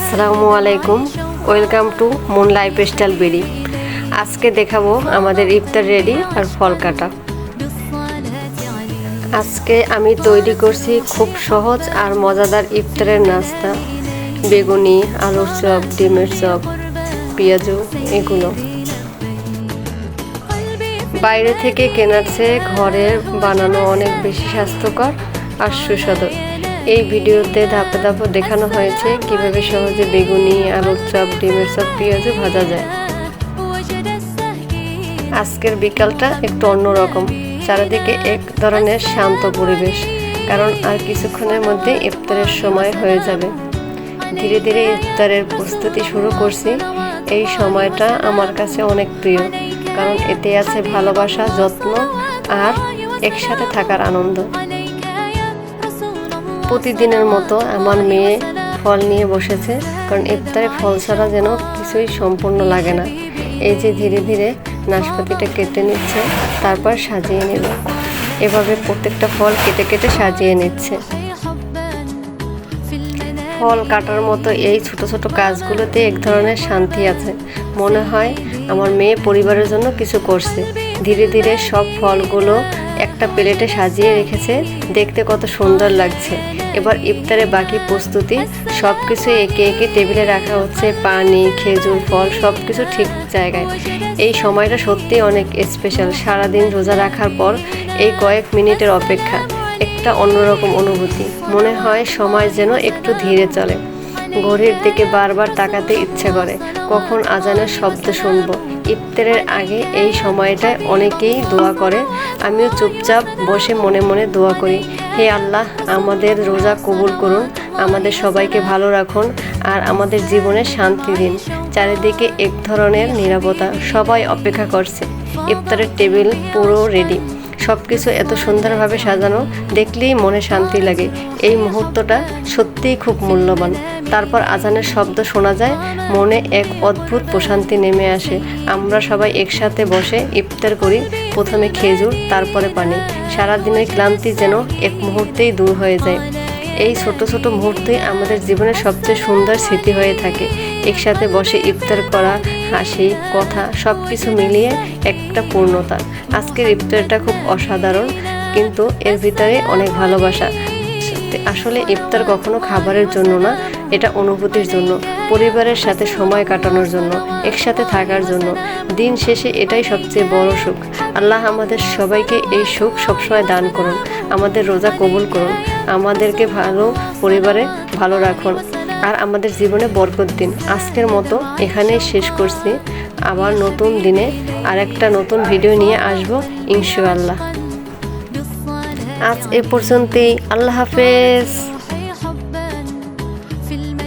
আসসালামু আলাইকুম, welcome to moon lifestyle বেরি। আজকে দেখাবো আমাদের ইফতার রেডি আর ফল কাটা। আজকে আমি তৈরি করছি খুব সহজ আর মজাদার ইফতারের নাস্তা। বেগুনি, আলুর চপ, ডিমের চপ, পেঁয়াজু, এগুলো বাইরে থেকে কেনার চেয়ে ঘরে বানানো অনেক বেশি স্বাস্থ্যকর আর সুস্বাদু। এই ভিডিওতে ধাপে ধাপে দেখানো হয়েছে কিভাবে সহজে বেগুনি, আলুর চপ, ডিমের চপ, পেঁয়াজু ভাজা যায়। আজকের বিকালটা একটু অন্যরকম, চারিদিকে এক ধরনের শান্ত পরিবেশ, কারণ আর কিছুক্ষণের মধ্যে ইফতারের সময় হয়ে যাবে। ধীরে ধীরে ইফতারের প্রস্তুতি শুরু করছি। এই সময়টা আমার কাছে অনেক প্রিয়, কারণ এতে আছে ভালোবাসা, যত্ন আর একসাথে থাকার আনন্দ। প্রতিদিনের মতো আমার মেয়ে ফল নিয়ে বসেছে, কারণ ইফতারে ফল ছাড়া যেন কিছুই সম্পূর্ণ লাগে না। এই যে ধীরে ধীরে নাশপাতিটা কেটে নিচ্ছে, তারপর সাজিয়ে নেব। এভাবে প্রত্যেকটা ফল কেটে কেটে সাজিয়ে নিচ্ছে। ফল কাটার মতো এই ছোট ছোট কাজগুলোতে এক ধরনের শান্তি আছে। মনে হয় আমার মেয়ে পরিবারের জন্য কিছু করছে। ধীরে ধীরে সব ফলগুলো একটা প্লেটে সাজিয়ে রেখেছে, দেখতে কত সুন্দর লাগছে। এবার ইফতারে বাকি প্রস্তুতি, সব কিছু একে একে টেবিলে রাখা হচ্ছে। পানি, খেজুর, ফল সব কিছু ঠিক জায়গায়। এই সময়টা সত্যিই অনেক স্পেশাল। সারাদিন রোজা রাখার পর এই কয়েক মিনিটের অপেক্ষা একটা অন্যরকম অনুভূতি। মনে হয় সময় যেন একটু ধীরে চলে। ঘড়ির দিকে বারবার তাকাতে ইচ্ছে করে, কখন আজানের শব্দ শুনবো। ইফতারের আগে এই সময়টায় অনেকেই দোয়া করে, আমিও চুপচাপ বসে মনে মনে দোয়া করি। হে আল্লাহ, আমাদের রোজা কবুল করুন, আমাদের সবাইকে ভালো রাখুন আর আমাদের জীবনে শান্তি দিন। চারিদিকে এক ধরনের নীরবতা, সবাই অপেক্ষা করছে। ইফতারের টেবিল পুরো রেডি, সব কিছু এত সুন্দরভাবে সাজানো, দেখলেই মনে শান্তি লাগে। এই মুহূর্তটা সত্যিই খুব মূল্যবান। তারপর আজানের শব্দ শোনা যায়, মনে এক অদ্ভুত প্রশান্তি নেমে আসে। আমরা সবাই একসাথে বসে ইফতার করি। প্রথমে খেজুর, তারপরে পানি। সারাদিনের ক্লান্তি যেন এক মুহূর্তেই দূর হয়ে যায়। এই ছোট ছোট মুহূর্তেই আমাদের জীবনের সবচেয়ে সুন্দর স্মৃতি হয়ে থাকে। একসাথে বসে ইফতার করা, হাসি, কথা সব কিছু মিলিয়ে একটা পূর্ণতা। আজকের ইফতারটা খুব অসাধারণ, কিন্তু এর ভিতরে অনেক ভালোবাসা। আসলে ইফতার কখনো খাবারের জন্য না, এটা অনুভূতির জন্য, পরিবারের সাথে সময় কাটানোর জন্য, একসাথে থাকার জন্য। দিন শেষে এটাই সবচেয়ে বড় সুখ। আল্লাহ আমাদের সবাইকে এই সুখ সবসময় দান করুন, আমাদের রোজা কবুল করুন, আমাদেরকে ভালো পরিবারে ভালো রাখুন আর আমাদের জীবনে বরকত দিন। আজকের মতো এখানেই শেষ করছি। আবার নতুন দিনে আরেকটা নতুন ভিডিও নিয়ে আসবো ইনশাআল্লাহ। আজ এ পর্যন্তই। আল্লাহ হাফেজ।